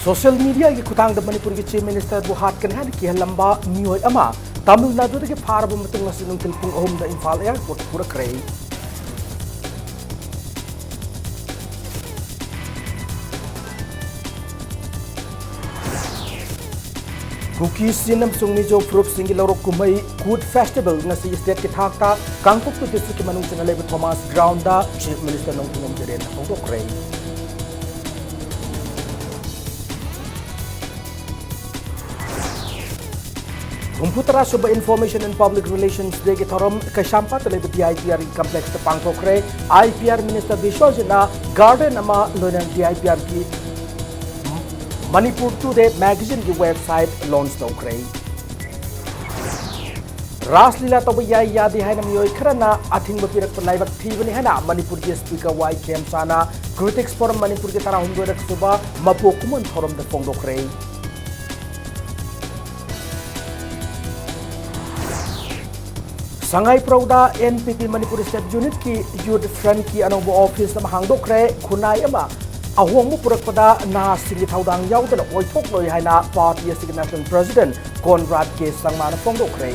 Social media की खुदांग मणिपुर की chief minister बुहात कन है कि लंबा मियोय अमा तमिलनाडु के फारब मतंग नसिन नुंथिल पुंग अहुम दा इम्फाल एयरपोर्ट पुरखरे कुकी सिनम सुंगमी जो फ्रूट सिंगी लौरक कुमई कूड फेस्टिवल नसी स्टेट के थाकता कांगपुक डिस्ट्रिक्ट के मनुंग चना लेब थॉमस ग्राउंड दा चीफ मिनिस्टर नोंगथुंगम जेरेन होदोखरे Humputara Suba Information and Public Relations Day ke thorom Kashampa tele the IPR complex te pangthokre IPR Minister Vishwajana Garden ama loinan IPR ki Manipur Today magazine ki website launch tokre Raslila toba yai yadi haina miyoi kharana athing ba pirak laibak thibani hana Manipur ki speaker Y Kem Sana Critics Forum Manipur ke tara hundorak suba mapokumun thorom de pongdokre Sangai Prauda NPP Manipur State Unit ki Youth Front ki anong office na mahangdokre khunai ama ahong mo purakpada na singi thaudang yaudana oithok loi haina party asig national president Conrad K Sangmana phongdokre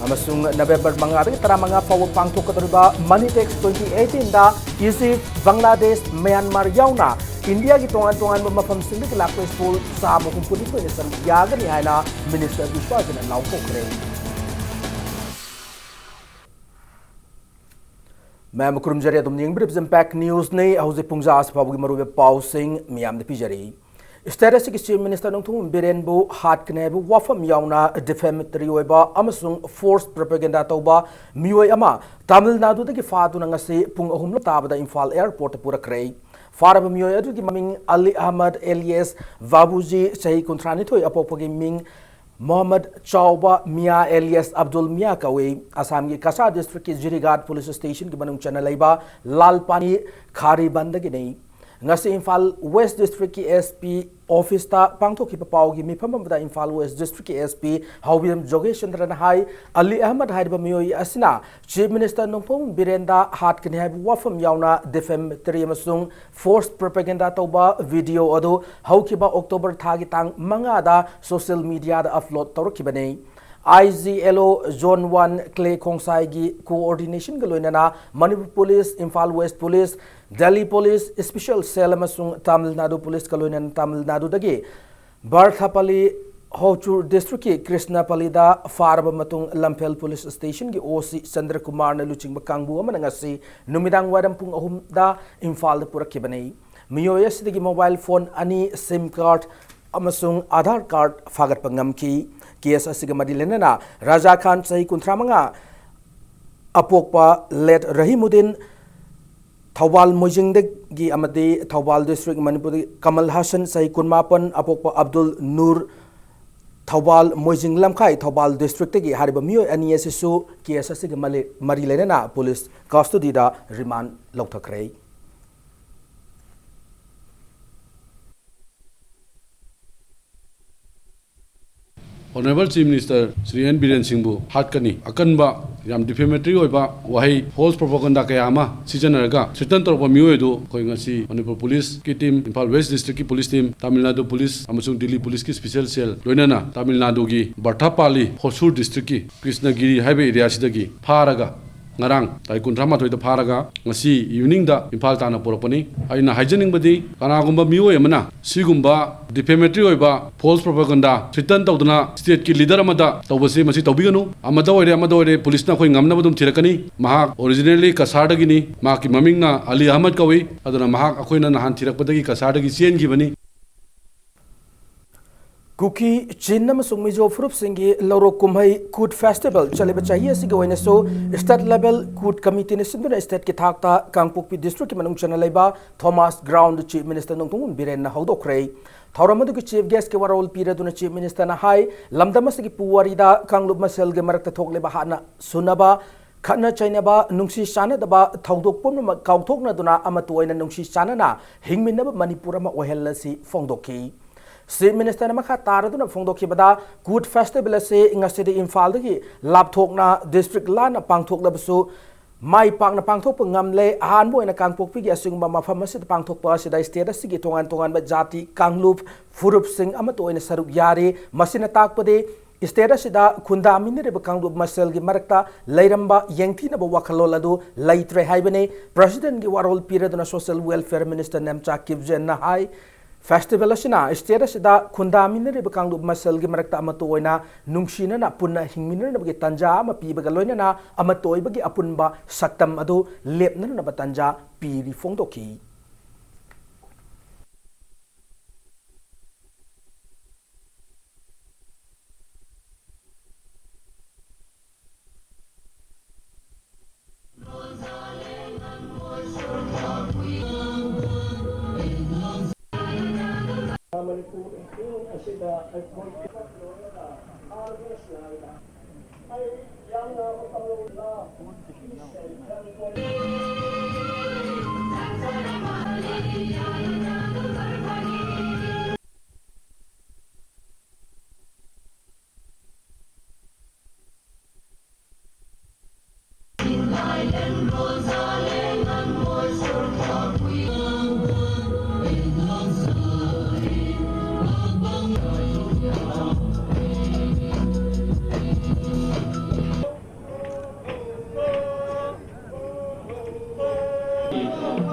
amasung November manga taramanga fawo pangthokadriba Manitex 2018 da Egypt Bangladesh Myanmar yauna India ki tongan mafam singli ki lakwe school sa mo kumpuni ko ni san yagani haina minister Vishwajana laukokre मैं मुकुरम जरिया तुम निंग ब्रिप्स impact news ने हौजे पुंजा आसपाबुगी मरुबे पाउसिंग मियाम दे पिजरी status की chief minister नोंथुम बिरेनबु हाट कनेबु वाफम याउना defamatory ओइबा अमसुंग force propaganda तौबा मियोय अमा Tamil Nadu दगी फादुना ngasi पुंग अहुम ताबदा Imphal airport पुरखरे फारब मियोय अदुगी ममिंग Ali Ahmad alias बाबूजी सही कुंथ्रानी थोय अपोपगी Ming Mohammad Chauba Mia alias Abdul Mia Kawe Assam की कसा डिस्ट्रिक्ट की जिरीघाट पुलिस स्टेशन की मनुंग चना लेबा लालपानी खारी बंद की नहीं ngasi Imphal West District ki SP office ta pangthok ki paw gi mifam da Imphal West District ki SP Hawim Jogeshchandra na hai Ali Ahmad haiba miyoi asina Chief Minister Nongpong Birenda hat kini hai wafam yauna defamatory amasung forced propaganda tauba video adu haukiba October thagi tang manga da social media da upload tawrkibane IGLO Zone 1 Clay Khongsai gi coordination galoinana Manipur Police Imphal West Police Delhi Police Special Cell amasung Tamil Nadu Police galoinan Tamil Nadu dagi Barthapalli Hochur District ki Krishnapalli da farba matung Lampel Police Station ki OC Chandra Kumar na luching bakangbu amana ngasi numidang wadam pung ahum da Imphal da purakibane miyoyas dagi mobile phone ani SIM card amasung Aadhaar card fagat pangamki case असिग मदी लेना राजा खान सही कुंथ्रामंगा अपोकपा late Rahimuddin Thoubal मोइजिंगदगी अमदी Thoubal district Manipur Kamal Hasan सही कुनमापन अपोकपा अब्दुल नूर थौबाल मोइजिंग लमखाई थौबाल डिस्ट्रिक्ट की हारिबा मियो अनियसिसु केस असिग मरी लेना पुलिस कस्टडी दा रिमांड लौथखरे Honorable Chief Minister Sri N. Biren Singhbu hatkani akanba yam defamatory oiba wahai false propaganda kaya ama sijanaraga certain torba mioi do koi ngasi Manipur Police ki team Imphal West District ki police team Tamil Nadu Police amasung Delhi Police ki special cell loinana Tamil Nadu gi Barthapalli Hosur District ki Krishnagiri highway area sidagi pharaga ngarang tai kuntrama thoi da pharaga ngasi evening da Imphal tana poropani aina haijening badi kana gumba mioi amana sigumba defamatory oiba false propaganda threaten tawduna state ki leader amada tawbase masi tawbiganu amada oire police na khoi ngamna badum thirakani mahak originally kasada gini ma ki maming na Ali Ahmad kawi aduna mahak akhoina nahan thirakpadagi kasada gi chen gi bani Kuki चिन्नम सुमिजो फ्रुप सिंगी लौरो कुम्हई Kut festival चलेबा चाहिए सिगे वइना सो स्टेट लेवल कूट कमिटी ने सिंदुना स्टेट के थाकता कांगपोकपी डिस्ट्रिक्ट के मनुंग चना लेबा Thomas ground chief minister Nongthombam Biren ना हौदोखरे थौरमदु की चीफ गेस्ट के वरोल पीरेदुना चीफ मिनिस्टर ना हाई लमदमसगी पुवारीदा कांगलुब मसेल के मरकता थोकलेबा हाना सुनबा खना चाइनाबा नुंगसी चानदबा थौदोक पुम काउथोकना दुना अमतु ओइना नुंगसी चानना हिंगमिनबा मणिपुर अमा ओहेलसी फोंदोकी Chief Minister na makha taraduna phongdokibada Good Festival ase ngasidi Imphal dagi lapthokna district lan pangthoklabasu mai pakna pangthokpa ngamle ahanbo ena kangpokpi gi asungba mafam asid pangthokpa asida state asigi tongan ba jati kanglup furup sing amato ena saruk yare masina takpade state asida khunda minire ba kanglup masel gi marakta leiramba yengthina ba wakhalol adu laitre haibane president gi warol piraduna social welfare minister nemcha kibjen na hai Festival asina state asida khunda minire ba kanglup masel gi marakta amato oina nungsina na punna hingminna na ba tanja ama piba ga loina na amato iba gi apunba saktam adu lepna na ba tanja piri phongdoki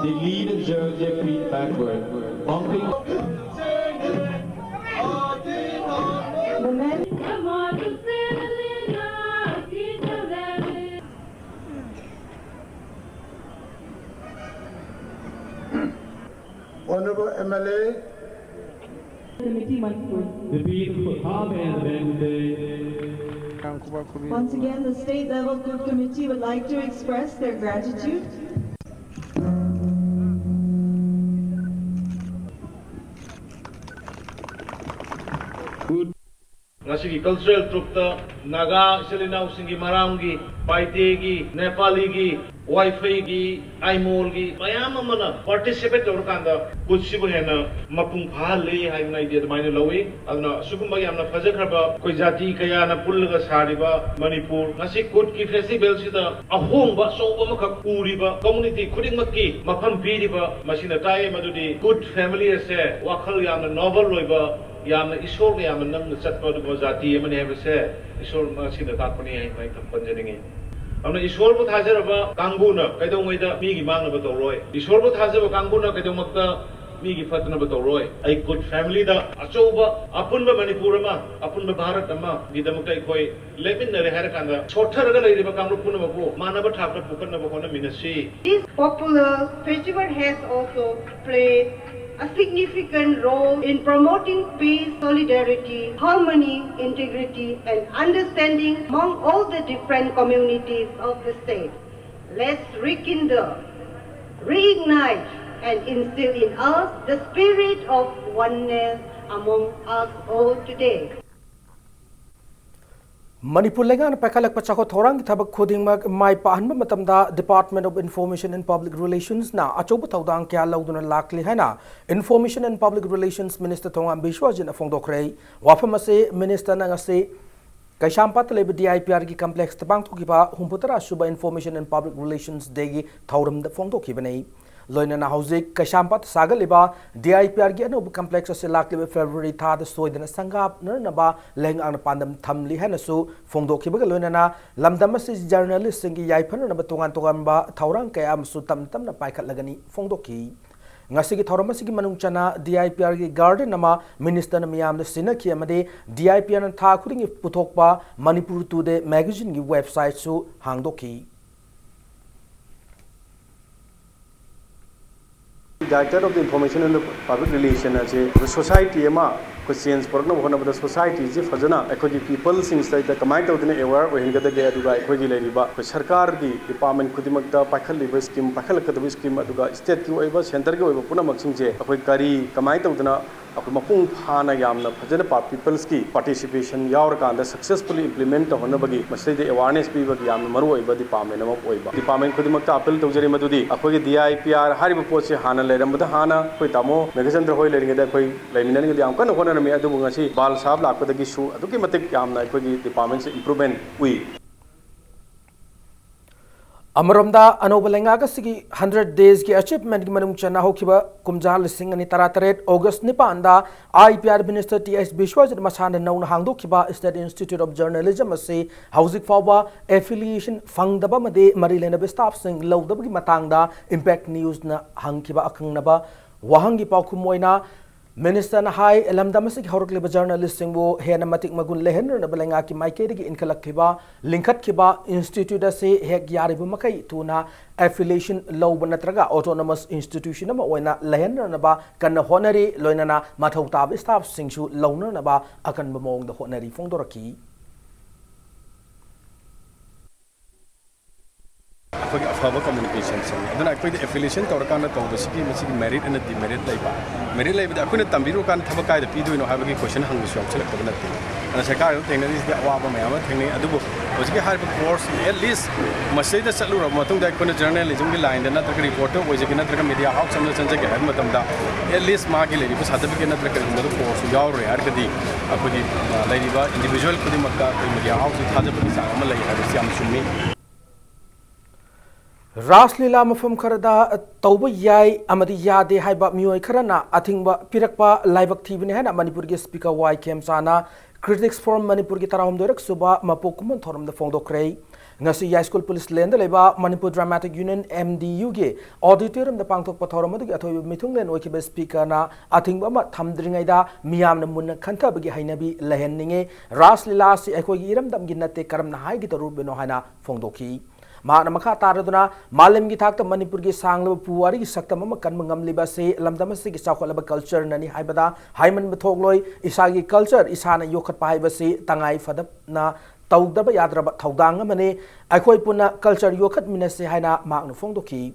They lead and jerk their feet backward, bumping. The men Honorable MLA, Committee Manipuri. The people calm and Once again, the State Level Good Committee would like to express their gratitude. good. Ngasigi cultural troupe ta Naga Selina Usingi Marangi, Paite gi, Nepali gi, Wi-Fi gi, Aimol gi, mayam amana participate orkanda kutsibu hena mapung phale haina idea maina lawi adna sugumba yamna fajakraba koi jati kaya na pulga sariba Manipur ngasi kut ki festival sida ahongba soba makha puriba community khudingmakki mafam piriba masina tai madudi good family ase wakhal yamna novel loiba yamna ishor yamna nang chatpa du jati amane hebse ishor masina takpani hai mai thampanjaningi amna ishor bu thajara kanguna kaidong maida mi gi mangna ba toroi ishor bu thajaba kanguna kaidong makta mi gi fatna ba toroi ai good family da achoba apunba Manipur ma apunba Bharat ma gi damakta ikoi lemin na rehar kanda chothar ga lai ba kangru puna ba ko manaba thapna pukanna ba kona minasi. This popular festival has also played a significant role in promoting peace, solidarity, harmony, integrity, and understanding among all the different communities of the state. Let's rekindle, reignite, and instill in us the spirit of oneness among us all today. Manipur lengan pakalak pachako thorang thabak khudingmak mai pahanba matamda Department of Information and Public Relations na achoba thaudang kya lauduna lakli haina Information and Public Relations Minister Thongam Bishwajin afongdokrei wafam ase minister na ngase Kaishampat lebe DIPR ki complex tabang thokiba humputara suba Information and Public Relations degi thauram da phongdokibane loina na hauzik Kaishampat sagaliba DIPR gi anob complex ase laklibe February tha da soidana sangap naba leng ang pandam thamli hanasu phongdokhiba loina na lamdam ase journalist singi yaiphan na tongan tongan ba thaurang kaya amsu tam na paikhat lagani phongdokhi ngasigi thauram asigi manung chana DIPR gi garden nama minister na miyam na sinakhi amade DIPR na tha khuring puthokpa Manipur Today magazine gi website su hangdokhi. Director of the Information and the Public Relations the society ama ko change porna hona bada society je fajana ekoi people sings the command of the aware when gada ge aduga ekoi gi leriba ko sarkar gi department kudimak da pakhal liba scheme pakhal kadab scheme aduga state ki oiba center gi oiba puna maksing je ekoi kari command of the akoi mapung phana yamna fajana people's ki participation yaur ka da successfully implement hona bagi masai de awareness pi bagi yamna maru oiba department ama oiba department kudimak ta appeal tawjari madudi akoi gi DIPR hariba poche hana leram da hana koi tamo megachandra hoi leringa da koi laiminani gi yam kana hona ꯂꯣꯏꯅꯔꯝꯃꯤ ꯑꯗꯨꯕꯨ ꯉꯁꯤ ꯕꯥꯜ ꯁꯥꯕ ꯂꯥꯛꯄꯗꯒꯤꯁꯨ ꯑꯗꯨꯛꯀꯤ ꯃꯇꯤꯛ ꯌꯥꯝꯅ ꯑꯩꯈꯣꯏꯒꯤ ꯗꯤꯄꯥꯔꯠꯃꯦꯟꯁꯦ improvement ꯎꯏ अमरमदा अनोब लेंगागसिगी 100 days की achievement की मनुंग चना होखिबा कुमजा लिसिंग अनि तरातरेट अगस्त निपांदा आईपीआर मिनिस्टर टीएस विश्वजित मसान नौन हांगदोखिबा स्टेट इंस्टीट्यूट ऑफ जर्नलिज्म असे हाउसिक फावबा एफिलिएशन फंगदबा मदे मरी लेनब स्टाफ सिंग लौदबगी मतंगदा इंपैक्ट न्यूज न हंगखिबा अखंगनबा वहंगी पाखुम मोइना मिनिस्टर हाई लमदमसी हौरकलिब जर्नलिस्ट सिंगबो हेन मतिक मगुन लेहन बलेंगा की माइकेदगी इनखलखिबा लिंखतखिबा इंस्टीट्यूट से हेक यारिबु मकै तुना एफिलिएशन लौब नत्रगा ऑटोनोमस इंस्टीट्यूशन अमा ओइना लेहननबा कन्न होनरी लोइनना मथौ ताब स्टाफ सिंगसु लौननबा अकनब मोंग होनरी फोंदोरकी अखोई अफाबा कम्युनिकेशन से अदना अखोई एफिलिएशन तौरकान तौबसिगी मसिगी मेरिट एंड डिमेरिट लाइबा मेरिट लाइबा अखोई तंबिरो कान थबा कायदा पीदोइनो हाबगी क्वेश्चन हंगसु यावचलकबा नते अना सरकार टेक्नोलॉजी अवाबा मयाम थेंगने अदुबो हजिगी हाइबा कोर्स एट लीस्ट मसैदा चलुरा मतुंग दा अखोई जर्नलिज्म की लाइन दा नत्रक रिपोर्टर ओइजगी नत्रक मीडिया हाउस समझ चंजगे हाइब मतमदा एट लीस्ट मागी लेरिबा सर्टिफिकेट नत्रक मदु कोर्स यावरे हारगदी अखोई लेरिबा इंडिविजुअल खुदी मक्का मीडिया हाउस थाजबगी सांग अमा लई हाइबसी याम सुमी रासलीला मफम खरदा तौब याई अमदी यादे हाइबा मियोय खरना अथिंगबा पिरकपा लाइबक थीबने है मणिपुर के स्पीकर वाई केमसाना क्रिटिक्स फॉर मणिपुर की तरह दोरक सुबा मपोकुमन थोरम द फोंदोक्रे ngasi high school police land leba manipur dramatic union mdu ge auditorium da pangthok pathor madu ge athoi mithung len oikiba speaker na athingba ma thamdringai da miyam na munna khantha bagi hainabi lehen ninge raslila si ekoi iram dam gi natte karam na hai gi torur beno haina phongdokhi माना मखा तारदुना मालम की थाक मणिपुर की सांगलब पुवारी की सक्तम कन्म ngमलिबा से लमदम से की चाखलबा culture ननी हाइबदा hymen बथोगलोय इसागी culture इसाना योखत पाइबसे तंगाई Fadna तौदबा याद्रबा थौदांग मने अखोय पुना कल्चर योखत मिनसे हाइना मागनु फोंदोखी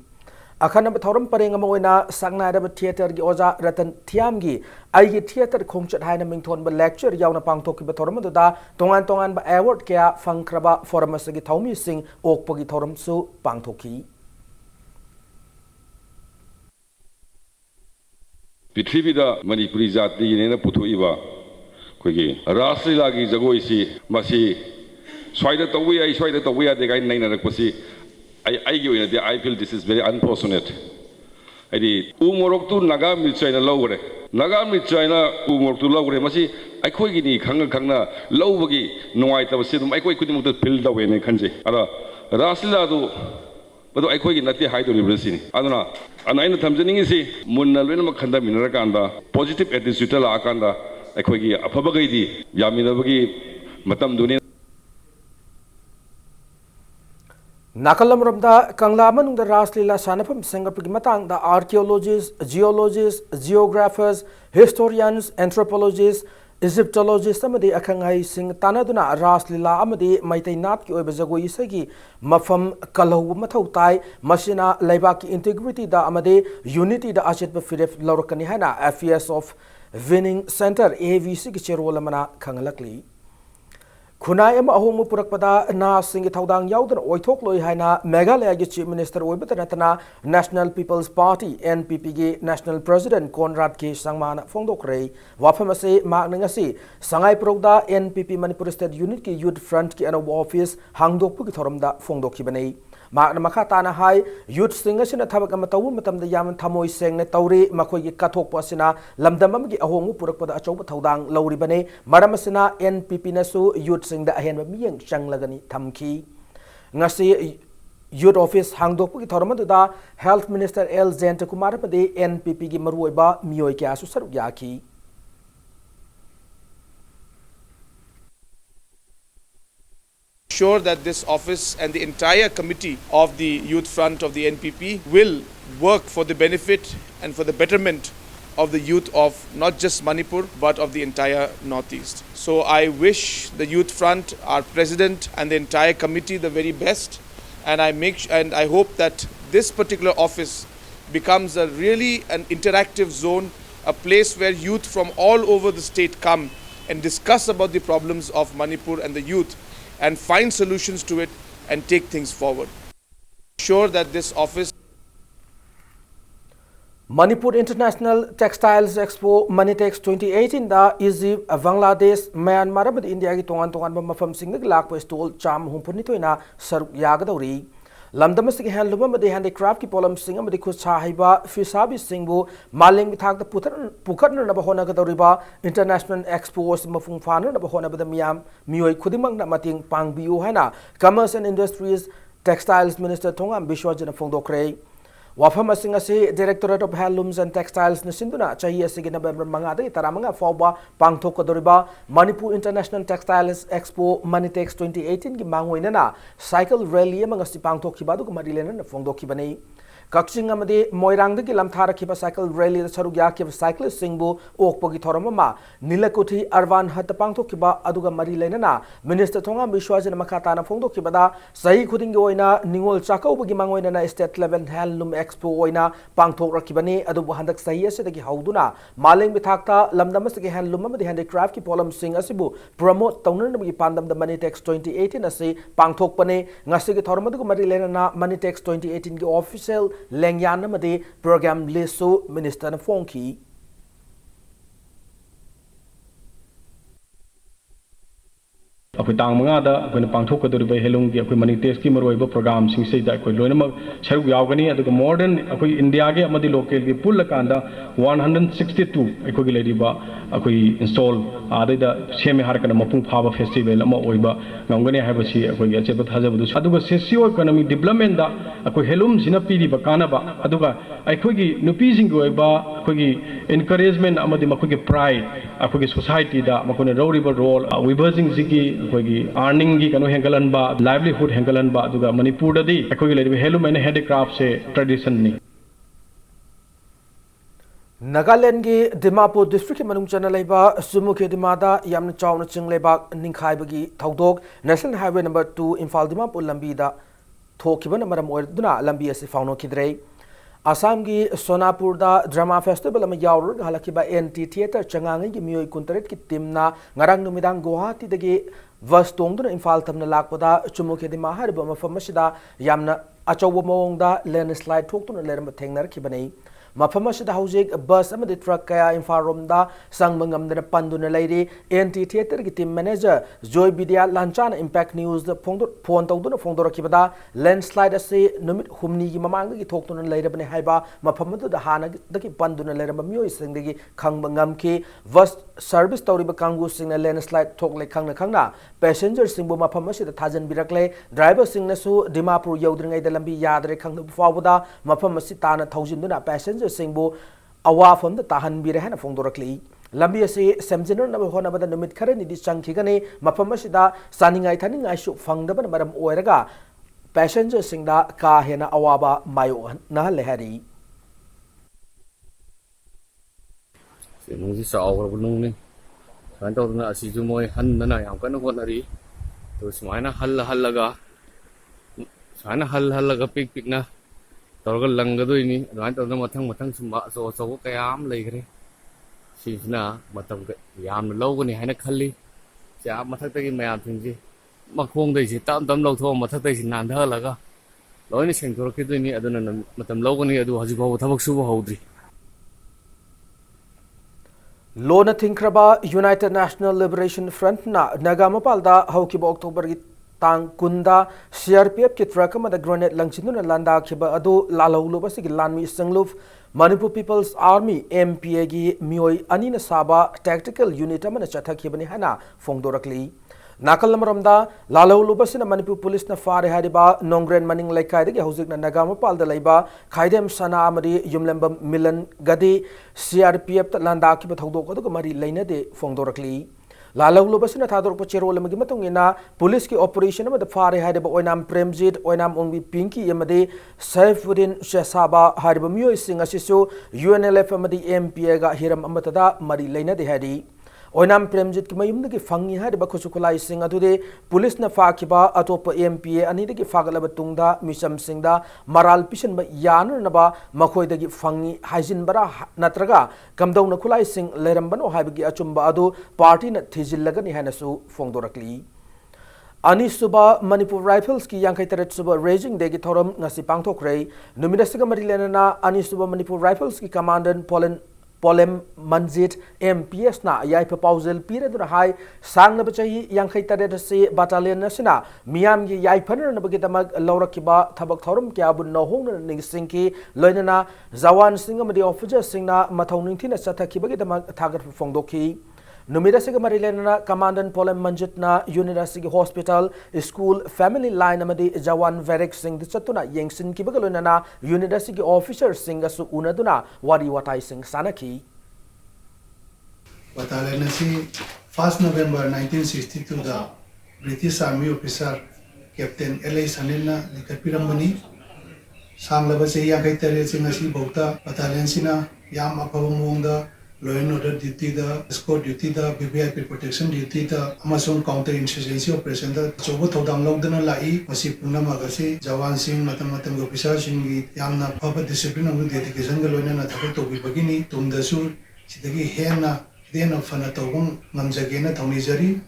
अखनब थौरम परेंग अमोइना सांगनायरब थिएटर की ओजा रतन थियाम की आइगी थिएटर खोंगचत हाइना मिंगथोनब लेक्चर यावना पांगथोकी थौरम दुदा तोंगान तोंगान बा अवार्ड क्या फंगख्रबा फोरम असगी थौमी सिंग ओकपगी थौरम सु पांगथोकी पृथ्वीदा मणिपुरी जाति ने पुथोइबा कोइगी रासलीला की जगोइसी मसी स्वाइदा तौबे आई स्वाइदा तौबे यादे गाइ नैनरकपसी I feel this is very unfortunate. Adi umorok tu naga mitchaina logre. Naga mitchaina umorok tu logre. Masi aikoi gini khangna lobagi nuai tabase dum aikoi kudimuk tu feel da wene khanje. Ara raslila du badu aikoi gi nati haido libersini. Aduna anaina thamjaningi si munna loina makhanda minara kanda positive attitude la akanda aikoi gi afabagai di yaminabagi matam duni नाकलमरमदा कंगला मनुंग रासलीला सानफम संगपगी मतंग द archaeologist geologist geographers historians anthropologist egyptologist अमदी अखंगाई सिंग तानादुना रासलीला अमदी मैतै नाट की ओइब जगोई इसगी मफम कलहु मथौ ताई मसिना लेबा की इंटीग्रिटी दा अमदी यूनिटी दा अचित फिरेफ लौरकनी हैना FS of winning centre AVC की चेरोल मना खंगलकली खुनाई अहोम पुरकपदा ना सिंह थौदांग याउदन ओइथोकलोय हाइना मेघालय की चीफ मिनिस्टर ओइबत नतना नेशनल पीपल्स पार्टी एनपीपी के नेशनल प्रेसिडेंट कोनराड के संगमान फोंदोकरे वाफम से मागनंगसी संगाई प्रोगदा एनपीपी मणिपुर स्टेट यूनिट की यूथ फ्रंट की अनोब ऑफिस हांगदोकपु की थोरमदा फोंदोखिबनै मागन मखा ताना हाई यूथ सिंग असिना थबक अमा तौबु मतमदा याम थमोय सेंगने तौरे मखोयगी कथोकप असिना लमदम अमगी अहोंगु पुरकपदा अचौब थौदांग लौरिबने मरम असिना एनपीपी नसु यूथ सिंग दा अहेनब मियंग चंगलगनी थमखी ngasi यूथ ऑफिस हांगदोकपु की थोरमदुदा हेल्थ मिनिस्टर एल जेंट कुमार पदे एनपीपी की मरुओइबा मियोय क्यासु सरुक याखी Sure that this office and the entire committee of the Youth Front of the NPP will work for the benefit and for the betterment of the youth of not just Manipur but of the entire Northeast. So I wish the Youth Front, our president and the entire committee the very best, and I hope that this particular office becomes a really an interactive zone, a place where youth from all over the state come and discuss about the problems of Manipur and the youth and find solutions to it and take things forward. Sure that this office Manipur International Textiles Expo Manitex 2018 da Egypt, Bangladesh, Myanmar and India ki tongan mafam sing lakpo stall cham humpuni toina saruk yagadori. Lamdamastic handloom the handicraft ki polam sing amadi kucha haiba fisabi singbu maling bithak the pukan na bahona gadoriba International Expo mafung fana na bahona bada miyam mioi khudimang na mating pangbiu haina Commerce and Industries Textiles Minister Tongam Bishwajana Fongdokre. Wafam asing asi Directorate of Handlooms and Textiles Nisinduna Chahi asigi November mangada taramanga fawba pangthok kadoriba Manipur International Textiles Expo Manitex 2018 ki mangoina na cycle rally amanga si pangthok kibadu kumarilena na fongdok kibani Kakching amadi Moirang ki lamthara kiba cycle rally da saruk ya kiba cyclist singbu okpogi thoramama Nilakuthi Arvan hat pangthok kiba aduga marilena na Minister Thongam Bishwajana makata na fongdok kibada sahi khuding oina ningol chakau bagi mangoina na state level handloom expo oina pangthok rakibani adu handak sahi asidagi hauduna maleng bithakta lamdamas ki handloom amadi handicraft ki polam sing asibu promote tawnan bagi pandam da Manitex 2018 asi pangthok pane ngasi ki thoramadu marilena na Manitex 2018 ki official Lengyan namadi program listo Minister na Fonki. अखोई तांग मंगादा अखोई पांगथोक कदोरिबा हेलुंग की अखोई मनीटेक्स की मरोइबा programme सिंग से अखोई लोइनमक सरुक यावगनी अदुग modern अखोई India के अमदी लोकल की पुल कांदा 162 अखोई लेरिबा अखोई इंस्टॉल आदैदा सेमे हारकन मपुंग फाबा फेस्टिवल अमा ओइबा ngongani haibasi अखोई अचेब थाजबदु अदुग सोशियो इकोनॉमिक डेवलपमेंट दा अखोई हेलुम सिना पीरिबा कानाबा अदुग अखोई की नुपी सिंग ओइबा अखोई की एनकरेजमेंट अमदी मखोई की प्राइड अखोई की सोसाइटी दा मखोने रोरिबा रोल विभर्जिंग जिकी अखोई अर्निंग की कनो हेंगलनबा लाइवलीहुड हेंगलनबा अदुगा मणिपुर ददी अखोई लेरिबा हेलुम एंड हैंडीक्राफ्ट से ट्रेडिशन नि Nagaland की Dimapur district की मनुंग चना लेबा सुमुखे दिमादा यामन चावना चिंग लेबा निखाई बगी थौदोक national highway number 2 Imphal Dimapur लंबी दा थोकिबन मरम ओरदुना लंबी असे फाउनो खिदरे असम की सोनापुर दा ड्रामा फेस्टिवल में यावर हलकिबा एनटी थिएटर चंगांगी की मियोई कुंतरेट की टीमना ngarang numidang गुवाहाटी दगे बस तोंगदुना इम्फाल तमना लाकपदा चुमुखे दिमा हरबा मफम मसिदा यामना अचौबो मओंगदा लैंडस्लाइड थोक्तुना लेरम थेंगनर खिबनै मफम असिदा हौजिक बस अमदि ट्रक कया इम्फाल रोमदा संगमंगमदना पंदुना लेरी एनटी थिएटर की टीम मैनेजर जोय बिदिया लांचाना इंपैक्ट न्यूज फोन तौदुना फोंदोरखिबदा लैंडस्लाइड असे नुमित हुमनी की ममांगगी थोक्तुना लेरबने हाइबा मफमदुदा हानादगी पंदुना लेरम मियोइ सिंगदगी खंगबंगम की बस सर्विस तौरिबा कांगू सिंगना लैंडस्लाइड थोकले खंगना पैसेंजर सिंबु मफम असिदा थाजन बिरकले ड्राइवर सिंगनसु दिमापुर यौद्रिंगैदा लंबी यादरे खंगब फावदा मफम असि ताना थौजिनदुना पैसेंजर सिंबु अवाफम ताहन बिरहना फोंदोरकली लंबी असे सेमजिनर नब होनबदा नुमित खरनिदि चंखिगने मफम असिदा सानिंगाई थानिंगाई सु फंगदबन मरम ओयरगा पैसेंजर सिंगदा का हेना अवाबा मायो नहले हरी सेनुंगी सावरब नुंगने साइन तौदना असिजु मोय हन्नना याम कन होनरी तो सुमायना हल्लगा साना हल्लगा पिक पिकना तौरगा लंगदोइनी अदुमाइन तौदना मथंग सुमा सो कयाम लेगरे सिजना मतम याम लौगनी हाइना खल्ली चा मथक्तगी मयाम थिंगजी मखोंगदैसि तम लौथो मथक्तैसि नांधलगा लोइनी सेंगथोरखिदोइनी अदुना मतम लौगनी अदु हजिबाव थबक सुबो हौद्री लोन थिंख्रबा यूनाइटेड नेशनल लिबरेशन फ्रंट ना नगामपालदा हौकिबा अक्टोबर की तांग कुंदा सीआरपीएफ की ट्रक में ग्रेनेड लंचिनुना लांदा खिबा अदु लालौलुबसि की लानमी संगलुफ मणिपुर पीपल्स आर्मी एमपीए की मियोई अनिना साबा टैक्टिकल यूनिट में चथखिबनि हना फोंदोरकली नाकल नमरमदा लालौलुबसिना मणिपुर पुलिस ना फारे हारिबा नोंग्रेन मनिंग लेखाइदगी हौजिकना नगामपालदा लैबा खाइदेम सना अमरी युमलेंबम मिलन गदी सीआरपीएफ ता लांदाखिबा थौदोक अदुग मरी लैनदे फोंदोरकली लालौलुबसिना थादोरप चेरोलमगी मतुंगिना पुलिस की ऑपरेशन में फारे हारिबा ओइनाम प्रेमजीत ओइनाम ओंगी पिंकी यमदे सैफुद्दीन शेसाबा हारिबा मियोइ सिंग असिसु यूएनएलएफ अमदी एमपीए गा हिरम अमतदा मरी लैनदे हारि ओइनाम प्रेमजीत की मयुमदगी फंगी हारिबा खुसुखुलाई सिंग अदुदे पुलिस न फाखिबा अतोप एमपीए अनिदगी फागलब तुंगदा मिसम सिंगदा मराल पिसनबा यानरनबा मखोइदगी फंगी हाइजिनबरा नत्रगा कमदौना खुलाई सिंग लेरंबनो हाइबगी अचुंबा अदु पार्टी न थिजिल्लगनि हानसु फोंदोरकली Anisuba Manipur Rifles ki yang kaitaret suba raising degi thoram ngasi pangthokre numinasiga marilena Anisuba Manipur Rifles ki commandant Polem Manjit MPS na yai proposal pire dura hai sang na bachahi yang kaitaret se battalion na sina miam gi yai paner na bagi damag laurakiba thabak thoram kya bun no hong na ning singki loinana zawan singa madi officer singna mathauning thina sathaki bagi damag thagar phongdokhi Numirasiga Marilena Commandant Polem Manjit na University Hospital School Family Line amadi Jawan Verek Singh Chatuna Yengsin Kibagaluna na University Officer Singh Su Unaduna Wadi Watai Singh Sanaki. Battalion 1st November 1962 da British Army officer Captain L.A. Sanilna Likapirambani Sanglaba se yakai tare sing asi bauta battalion sina yam apabamongda law and order duty da escort duty da VVIP protection duty da amasung counter insurgency operation da chobo thodam logdana lai masi punama gasi jawan sing matam officer sing gi yamna phaba discipline and dedication ga loina na thakal tobi bagini tumda su sidagi hena den of fana tobung ngamjagena thongni jari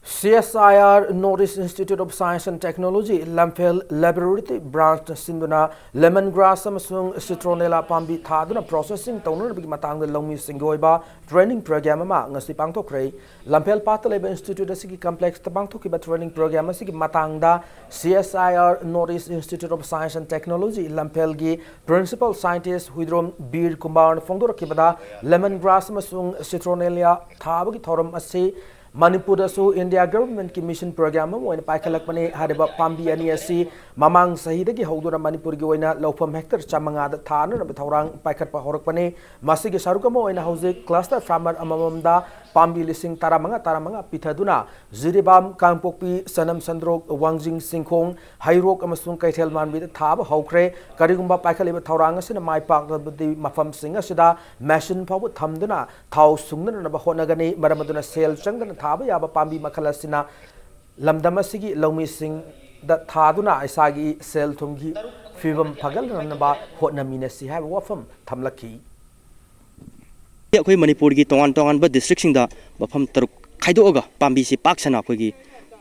CSIR Northeast Institute of Science and Technology Lampel Laboratory Branch Sinduna Lemongrass amasung Citronella Pambi Thaduna Processing Toner bigi matang de Lomi Singoiba Training Program ama ngasi pangtokre Lampel Pataleba Institute asigi complex tabangtokiba training program asigi matangda CSIR Northeast Institute of Science and Technology Lampel gi Principal Scientist Huidrom Bir Kumbar Fongdora kibada Lemongrass amasung Citronella Thabagi Thorum ase Manipur su India government ki mission program mo ina paikalak mane hariba pambi ani asi mamang sahida ki hodura Manipur gi oina lofam hector chamanga da thana na thaurang paikat pa horak pane masigi saruka mo ina hause cluster farmer amamamda pambi lising taramanga pithaduna ziribam kangpokpi sanam sandrok wangjing singkhong hairok amasung kaithel manbi da thaba hokre karigumba paikaliba thaurang asina mai pak da mafam singa sida machine pawu thamduna thau sungna na ba honagani maramaduna sel changana thaba yaba pambi makhalasina lamdamasigi lomi sing da thaduna aisagi sel thumgi fibam phagal ranaba hotnamina si ha wafam thamlaki अखोई मणिपुर की तोंगान तोंगान बा district सिंगदा बफम तरुक खाइदोगा पांबी से पाक सना अखोई की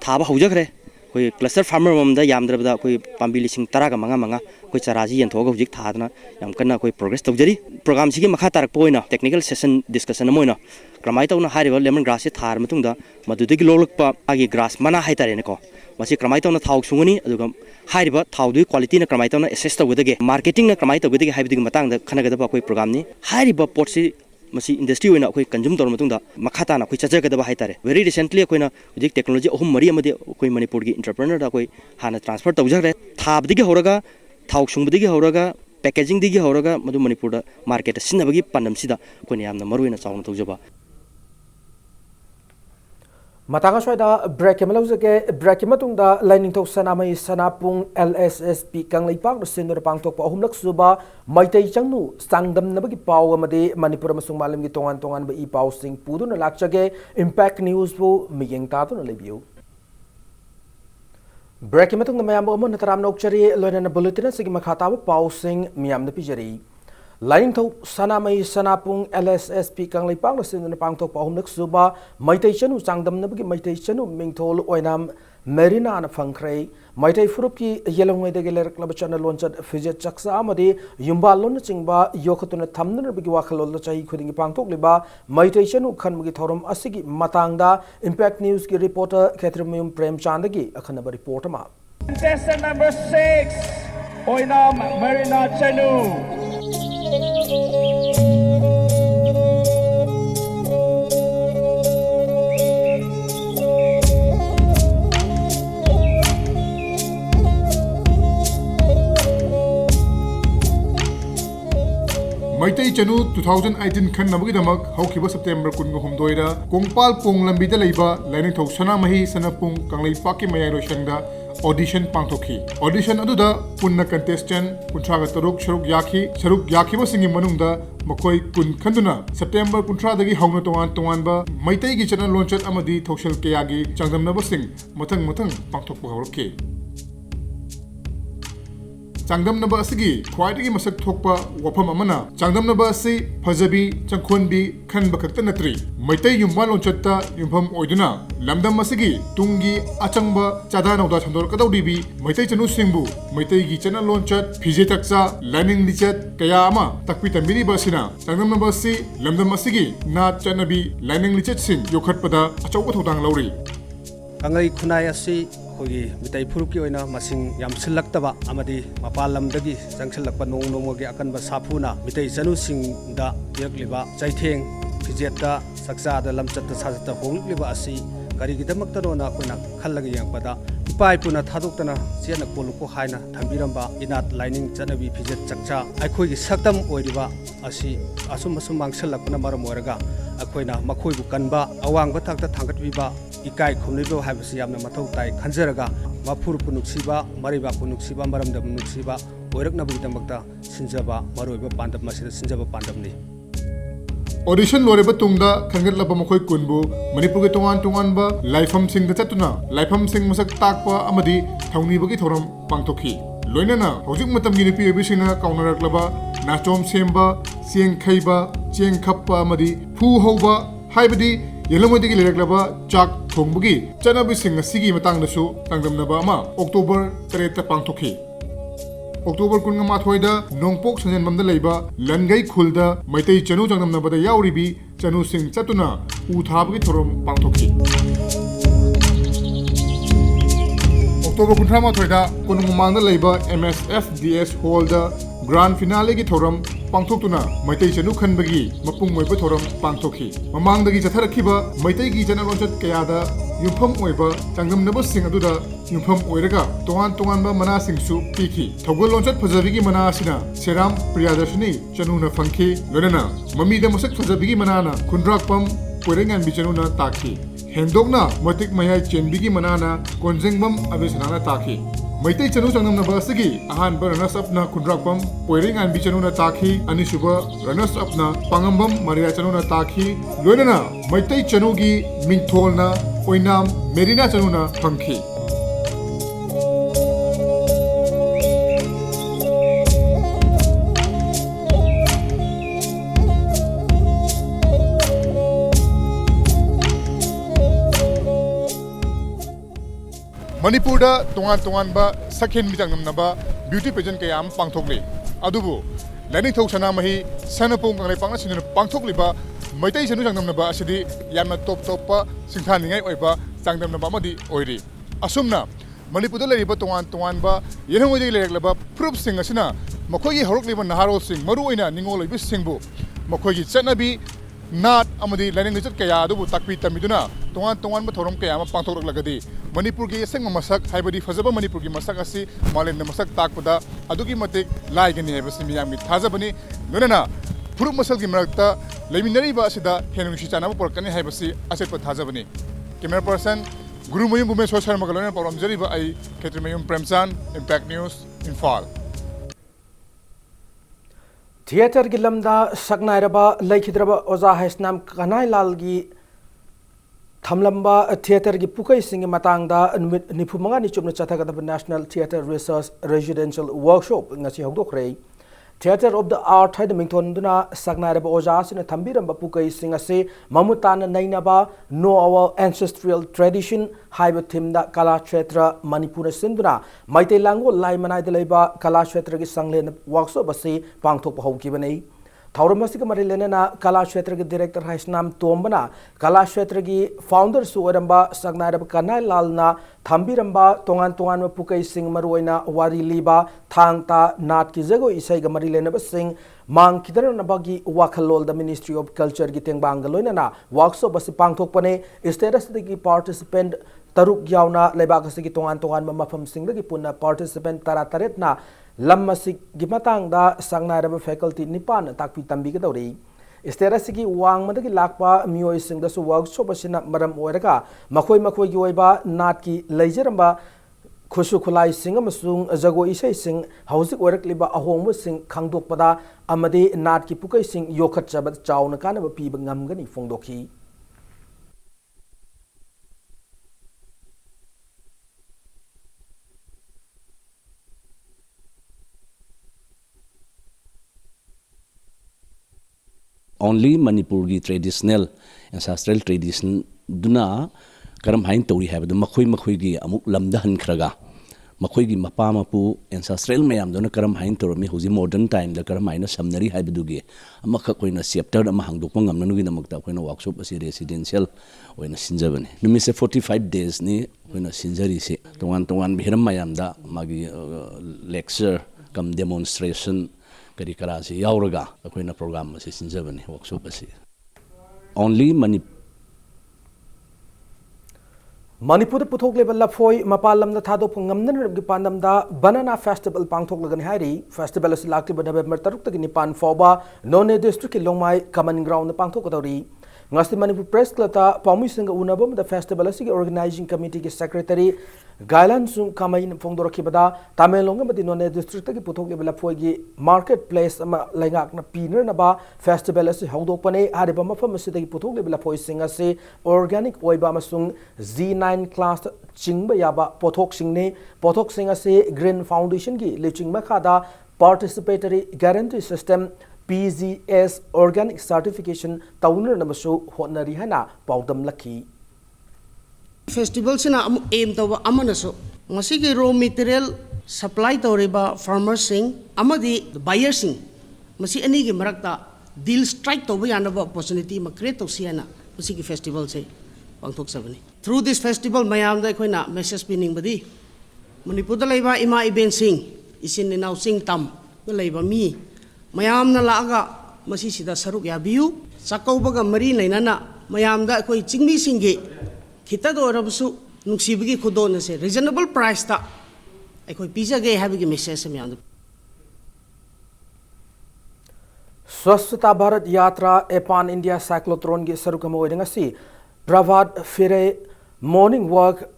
थाबा हौजखरे अखोई cluster farmer ममदा यामद्रबदा अखोई पांबी लिसिंग तरागा मंगा अखोई चराजी यंथोगा हुजिक थादना याम कन्ना अखोई प्रोग्रेस तौजरी प्रोग्राम सिगी मखा तारक पोइना टेक्निकल सेशन डिस्कशन मोइना क्रमाई तौना हारिबा लेमन ग्रास से थार मतुंगदा मदुदगी लोलकपा आगी ग्रास मना हाइतारेनेको मसी क्रमाई तौना थाउ सुंगनी अदुगा हारिबा थाउदुई क्वालिटी ना क्रमाई तौना एसेस तौगदगे मार्केटिंग ना क्रमाई तौगदगे हाइबदिगी मतंगदा खनगदबा अखोई प्रोग्राम नि हारिबा पोर्टसी मसी इंडस्ट्री होइना अखोई कंज्यूम तौर मतुंगदा मखाताना अखोई चजगदबा हाइतारे वेरी रिसेंटली अखोइना हुजिक टेक्नोलॉजी अहुम मरी अमदि अखोई मणिपुर की एंटरप्रेन्योर दा अखोई हाना ट्रांसफर तौजगरे थाबदिगी होरगा थाउ सुंगबदिगी होरगा पैकेजिंग दिगी होरगा मदु मणिपुर दा मार्केट सिनबगी पन्नमसिदा अखोइना यामना मरुइना चावना तौजबा Matanga soida break emalauge break ematungda lining to sanamai sanapung LSSP kanglaipak sinur pangtok pa humlak suba maitai changnu sangdam nabagi paw amade Manipur amasung malam gi tongan ba I paw sing puduna lakchage impact news bu miyeng ta tu na lebiu break ematungda mayam bo mon taram nokchari loina bulletin sigi makhata ba paw sing miyam na pijari Lining to sanamai sanapung LSSP kanglai pang na sinun pang to pahum nak suba maitai chanu sangdam na bagi maitai chanu mingtol oinam Marina na fangkrei maitai furup ki yelong de geler club channel launched fizet chaksa amadi yumbal lon chingba yokhatuna thamna bagi wakhalol chai khuding pang tok liba maitai chanu khan bagi thorum asigi matangda impact news ki reporter Catherine Prem Chandagi akhana report ma Contestant number 6 oinam Marina chanu Maitai Chanu 2018 khan nabagi haukiba September 16 da Kongpal Pong lambida leiba Lining Thau Sanamahi Sanapung Kanglai Paki Mayai Roshangda audition pangtokhi audition aduda punna contestant kuntraga taruk sharuk yakhi ba singi manungda makoi kun khanduna September 13 dagi hauna tongan ba maitai gi channel launched amadi thoshal kayagi changdamna ba sing mathang pangthokpa hawrke चांगदमनबा असगी ख्वाइदगी मसक थोकपा वफम अमना चांगदमनबा असि फजबी चंखोनबी खनबा खक्त नत्री मैतै युम्बा लोंचत्ता युम्फम ओइदुना लमदम असगी तुंगी अचंगबा चादा नौदा छंदोरकदौदिबी मैतै चनु सिंबु मैतैगी चना लोंचत फिजे तक्सा lining लिचत कया अमा तकपि तंबिरिबा सिना चांगदमनबा असि लमदम असगी नाट चनबी lining लिचत सिंग योखटपदा अचौबा थौदांग लौरि कंगई खुनाय असि खोगी मितै फुरुकी ओइना मसिंग याम सिलक्तबा अमदी मपाल लमदगी जंगसिलक्पा नोंग नोंगोगी अकनबा साफुना मितै चनु सिंगदा यकलिबा चैथेंग फिजेता सक्सादा लमचत्ता साजता होंगलिबा असि करिगिदमक्तरोना अखोना खल्लगा यंगपदा इपाइपुना थादोक्तना चेना कोलुको हाइना थंबिरंबा इनात लाइनिंग चनबी फिजेत चक्चा अखोगी सक्तम ओइरिबा असि असुम असुम मांगसलक्पना मरम ओरगा अखोइना मखोइबु कनबा अवांगबा थाकता थांगतबिबा इकाई खुमलिबो हाइबसि यामना मथौ ताइ खंजरगा मफुर पुनुक्सिबा मरिबा पुनुक्सिबा मरमदा पुनुक्सिबा ओइरकनबुगिदमक्ता सिंजबा मरोइबा पांडब मसिदा सिंजबा पांडबनि ऑडिशन लोरेब तुंगदा खंगतलब मखोय कुनबु मणिपुर के तोंगान लाइफम सिंग चतुना लाइफम सिंग मसक ताकपा अमदी थौनीबगी थौरम पांगथोखी लोइनना हौजिक मतमगी नुपी एबिसिना काउनरकलबा नाचोम सेम्बा चेंग खैबा चेंग खप्पा अमदी फू हौबा हाइबदी येलमोदगी लेरकलबा चाक थोंबगी चनबी सिंग असिगी मतंगदसु तंगदमनबा अमा अक्टोबर 3 पांगथोखी अक्टोबर 18 नोंपोक संजनबमदा लेबा लनगई खुलदा मैतै चनु चांगदमनबदा यावरिबी चनु सिंग चतुना उ थाबगी थोरम पांगथोखी अक्टोबर 18 कोनुमांगदा लेबा MSFDS हॉलदा ग्रांड फिनाले की थोरम पांगथोक्तुना मैतै चनु खनबगी मपुंग ओइबा थोरम पांगथोखी ममांगदगी चथरखिबा मैतैगी चनलोंचत कयादा युफम ओइबा चांगदमनबा सिंग अदुदा युफम ओइरगा तोंगान तोंगानबा मनासिंगसु पीखी थौगल लोंचत फजबिगी मना असिना सेराम प्रियादर्शनी चनुना फंखी लोनना ममीदा मसक फजबिगी मनाना खुंद्राकपम पोरेंगान बिचनुना ताखी हेंदोकना मतिक मयाय चेनबिगी मनाना कोंजेंगबम अबेसनाना ताखी मैतै चनु चांगदमनबा असगी अहानबा रनर्स अपना खुंद्राकपम पोरेंगान बिचनुना ताखी अनिसुबा रनर्स अपना पांगंबम मरिया चनुना ताखी लोनना मैतै चनुगी मिंथोलना ओइनाम मेरिना चनुना फंखी मणिपुर तोंगान सखेन मिचांगनबा ब्यूटी पेजेंट कयाम पांगथोकले अदुबु लाइनिंग थौ सनामही सनपोंग कंगले पांगना सिन पांगथोकलिबा मैतै सनु चांगदमनबा असिदि यामना टॉप टॉप सिंथानिङै ओइबा चांगदमनबा मदि ओइरि असुमना मणिपुर लेरिबा तोंगान येनमोदि लेरकलबा प्रूफ सिंग असिना मखोगी हरकलिबा नहारो सिंग मरु ओइना निंगो लैबि सिंगबु मखोगी चटनबी नाट अमदी लाइनिंग लिचत कया अदुबु ताकपि तमिदुना तोंगान थौरम कया अमा पांगथोकलगदि मणिपुर की असंग मसक हाइबदी फजब मणिपुर की मसक असी मालेम मसक ताकपदा अदुगी मतिक लाइगनी हैबसि मियामी थाजबनी लोनना फुरुक मसल की मरकता लेमिनरीबा असिदा हेनुंगसी चानाबा परकनी हैबसि असेप थाजबनी कैमरा पर्सन गुरुमयुम बुमेश्वर शर्मा गलोना पौरम जरीबा आई खेत्रमयुम प्रेमचांद इंपैक्ट न्यूज इम्फाल थिएटर की लमदा सकनाइरबा लेखिद्रबा ओजा हैसनाम कनाई लाल की थमलंबा थिएटर की पुकई सिंह मतंगदा निफुमंगा निचुमना चथगदब national theatre research residential workshop ngasi hokdokre theatre of the art है मिंथोंदुना सकनाइरबा ओजासिना थंबिरंबा पुकई सिंह असे ममुताना नैनबा नो आवर एंसेस्ट्रियल ट्रेडिशन हाइब थीमदा कला क्षेत्र मणिपुर सिंधुना मैते लांगो लाई मनाइद लेबा कला क्षेत्र की संगलेन वर्कशॉप असे पांगथोक हौकिबनै थौरमसिक मरी लेना कला क्षेत्र के डायरेक्टर हैसनाम तोमबना कला क्षेत्र की फाउंडर सुरंबा सगनारब कनाई लालना थंबिरंबा तोंगान तोंगान पुकई सिंह मरुइना वारी लीबा थांगता नाट की जगो इसैग मरी लेना सिंह मांग किदरनबगी वाखलोल द मिनिस्ट्री ऑफ कल्चर की तेंगबांग लोइना वर्कशॉप असी पांगथोकपने स्टेटस की पार्टिसिपेंट तरुक यावना लेबाक की तोंगान तोंगान मफम सिंह की पुनः पार्टिसिपेंट तरा तरेतना लम्मसिक मतंगदा संगनाइरब फैकल्टी निपान ताकपि तंबिगदौरी स्टेटस की वांगमदगी लाकपा मियोइसिंगदसु वर्कशॉप असिना मरम ओइरगा मखोई मखोई ओइबा नाट की लेजरंबा खुसु खुलाई सिंह अमसुंग जगो इसै सिंह हौजिक ओइरकलिबा अहोंब सिंह खांदोकपदा अमदे नाट की पुकई सिंह योखतचब चाउन कानब पीब ngamgani फोंदोखी only Manipur gi traditional ancestral tradition duna karam hain tori habadu makhoi gi amuk lamda han khraga makhoi gi mapa mapu ancestral mayam dona karam hain toromi hoji modern time da karam haina samnari habadu gi amakha koina chapter ama hangdok ngamnanu gi namakta koina workshop asi residential oina sinjabani numise 45 days ni koina sinjari se tongan bihiram mayam da magi lecture kam demonstration kari karasi yauraga koina program asi sinjabani workshop asi only Manipur puthok level lafoi mapalam na thado pungamnan rubgi pandamda banana festival pangthok lagani hari festival as lakti ba November 3 tagi nipan foba none district longmai common ground na pangthok kadori ngasti Manipur press club ta pamu singa unabam the festival as organizing committee ki secretary Gailan sung kamain fongdor kibada Tamelong madi none district tagi puthok level lafoi gi marketplace ama laingak na piner na ba festival as hawdok pane hari ba mafam as tagi puthok level lafoi singa se organic oiba amasung Z9 class chingba yaba pothok singne pothok singa se Green Foundation gi liching makhada participatory guarantee system PGS organic certification tauner namasu honari hana paudam lakhi festival sina aim tawa amanaso ngasigi raw material supply tawriba farmers sing amadi buyers sing masi ani gi marakta deal strike tawba yanaba opportunity ma create tawsiana masigi festival se pangthok sabani through this festival mayam da koina message pining badi Manipur da laiba ima event sing isin ni naw sing tam da laiba mi mayam na laaga masi sida saruk ya biu sakaubaga mari lainana mayam da koi chingmi singi kita do rabsu nuksibigi khudon se reasonable price ta koi pizza ge habigi message mayam Swasthata Bharat Yatra Epan India Cyclotron gi sarukam oidengasi Bravad Fire Morning Work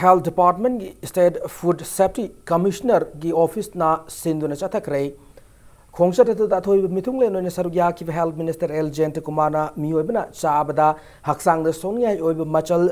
Health Department gi State Food Safety Commissioner gi office na sinduna chathakre khongsa ta thoi mithung le no sarugya ki Health Minister L Jayant Kumana miyoibna chabada haksang da sonia oib machal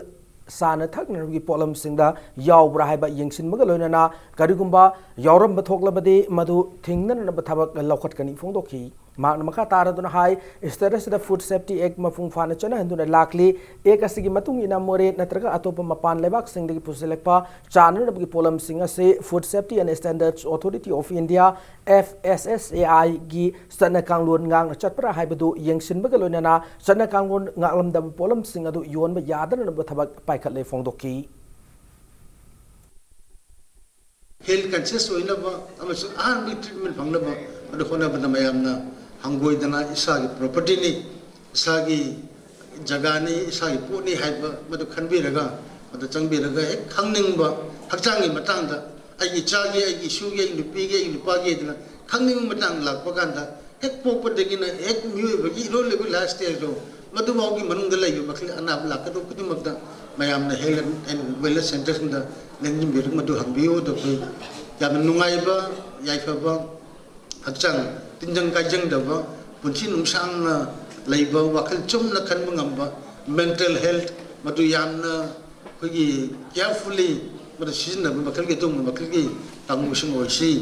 sana thakna gi polam singda yawbra haiba yengsin maga loinana karigumba yawram bathoklabadi madu thingna na bathabak lokhat kani phongdokhi mak makha taraduna hai status da food safety act mafung fana chana handuna lakli ek asigi matung ina more natraga atopa mapan lebak singdagi puselekpa chana gi polam singa se food safety and standards authority of India FSSAI gi sana kanglon ngang chatpra haibadu yengsin baga loinana sana kanglon ngalam da polam singa du yon ba yadana na bathabak paikhat le phongdokhi health conscious oinaba amasu army treatment phangnaba adu khona bana mayamna hangoidana isagi property ni isagi jaga ni isagi poni haiba madu khanbiraga madu changbiraga ek khangningba hakchangi matangda ai chagi ai sugi ai lupigi ai lupagi dina khangning matang lakpa ganda ek popodegi na ek miyoibagi ro level last stage do madu maugi manungda laiyo makli anab lakado kudimakda mayamna health and wellness centers da nangim biruk madu hangbiyo do yam nungaiba yaifaba hakchang tinjang kajang daba punchi nungsang na laiba wakal chum na khanba ngamba mental health madu yamna kogi carefully madu season na bakal ge tum bakal ge tangmusung oisi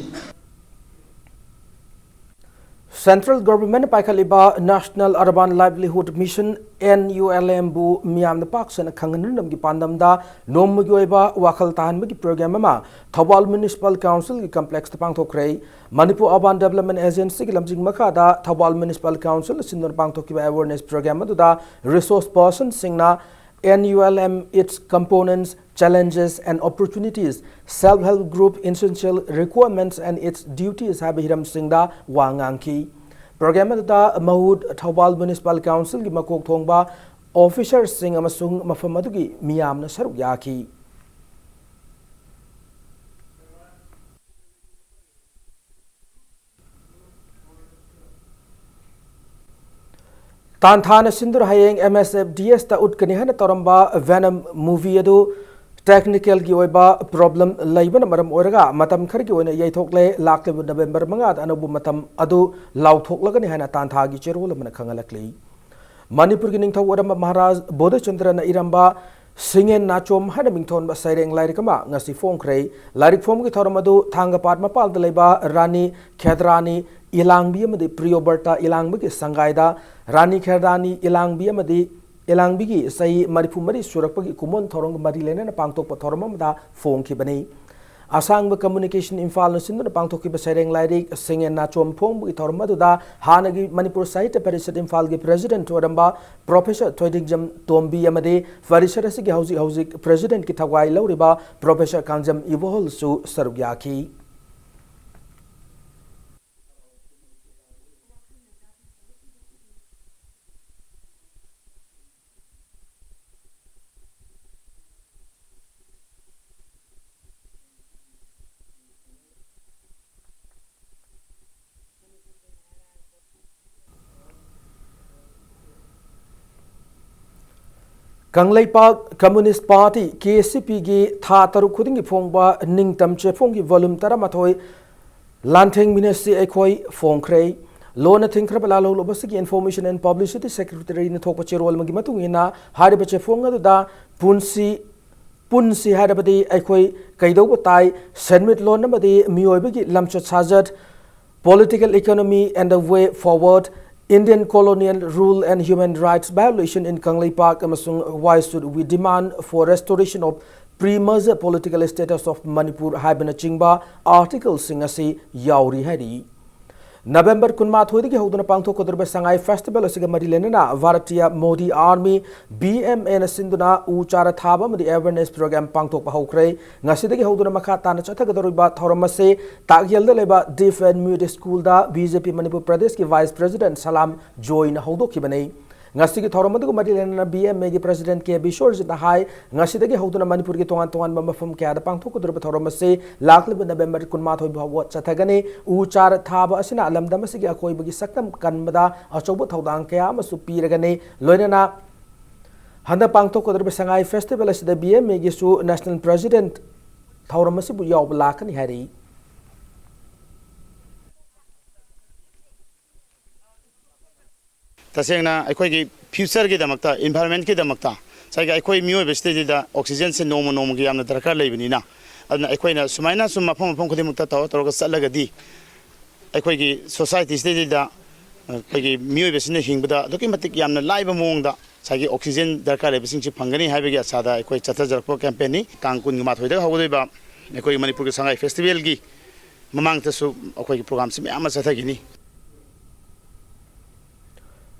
Central Government Paikaliba National Urban Livelihood Mission NULM bu Miam the Parks and Kanganum gi Pandamda Nomugoiba Wakal Tahanmagi program ama Thawal Municipal Council gi complex the Pangthokre Manipur Urban Development Agency Lamjing Makada Thawal Municipal Council Sindor Pangthoki awareness program da resource person singna NULM its components challenges and opportunities self-help group essential requirements and its duties habihiram singda wangangki program da mahud Thawal Municipal Council gi makok thongba officers sing amasung mafam adugi miyamna saruk yaki Tanthana Sindur Hayeng MSFDS ta utkani hana toramba Venom movie adu technical gi oiba problem laibana maram oiraga matam khar gi oina yaithokle lakle November manga anabu matam adu lauthoklagani hana tantha gi cherol mana khangalakli Manipur gi ningthau oramba Maharaj Bodhachandra na iramba Singen Nachom hana mingthon ba saireng lairikama ngasi phongkrei lairik phom gi thoramadu thanga pat mapal da laiba Rani Khedrani इलांगबी अमदी प्रियोबर्ता इलांगबी के संगायदा रानी खेरदानी इलांगबी अमदी इलांगबी की सही मरिफु मरी सुरकपगी कुमोन थोरंग मरी लेने पांगतोप थोरमदा फोंखिबनी असंग communication Imphal Sindhu पांगतोकी सैरेंग lyric Singh नाचोम फोंबगी थोरमदुदा हानगी Manipur साहित्य परिषद इम्फाल की प्रेसिडेंट ओरंबा प्रोफेसर थोइदिगजम तोम्बी अमदे परिषद असि हौजिक हौजिक प्रेसिडेंट की थवाई लौरिबा प्रोफेसर कांजम इवोहल सु सरुक याखी कंगलेपाक कम्युनिस्ट पार्टी KCP की था तरु खुदिंग फोंगबा निंगतम चेफोंग की वॉल्यूम तरमाथोय लांथेंग मिनिस्ट्री एखोई फोंखरे लोन थिंखरब लालो लोबस की इन्फॉर्मेशन एंड पब्लिसिटी सेक्रेटरी ने थोप चेरोल मगी मतुंगिना हारिब चेफोंग अदुदा पुंसी हारिबदी एखोई कैदौब ताई सनमिट loan नबदी मियोइबगी लमचत साजत political economy and the way forward Indian colonial rule and human rights violation in Kanglei Park amasung why should we demand for restoration of pre-merger political status of Manipur haibana chingba article singasi yauri hari November kunma thoidigi hoduna pangthokodrba sangai festival asiga mari lenana Bharatiya Modi Army BMN sinduna uchara thaba madi awareness program pangthokpa hokre ngasidagi hoduna makha tana chathagadoriba thoramase tagyalda leba Deaf and Mute School da BJP Manipur Pradesh ki Vice President Salam join hodokibane ngasigi thoramadu mari lenana BMA ki President ke Bishor jita hai ngasidagi hoduna Manipur ki tongan mafam kya da pangthokodrba thoramase laklib November kunma thoi bhawa chathagane uchar thaba asina alamdam asigi akoi bagi sakam kanbada achobu thodang kya amasu piragane loinana handa pangthokodrba sangai festival asida BMA gi su National President thoramasi bu yaw lakani hari तसेंगना अखोई future की दमकता environment की दमकता Saiga अखोई मियोय बेस्टेदा oxygen से नोम नोम की यामना दरकार लेबनिना अदना अखोइना सुमाइना सुम मफम मफम खुदि मुक्ता तव तरोगा चलगदी अखोई की सोसाइटी स्टेदा अखोई मियोय बेसने हिंगबदा दुकी मतिक यामना लाइब मोंगदा साइगी ऑक्सीजन दरकार लेबसिंग छि फंगनी हाइबेगी आसादा अखोई चथजरपो कैंपेनी कांकुन माथोइदा हौदैबा अखोई मणिपुर के संगाई फेस्टिवल की ममांगतसु अखोई प्रोग्राम से ma'am चथगिनी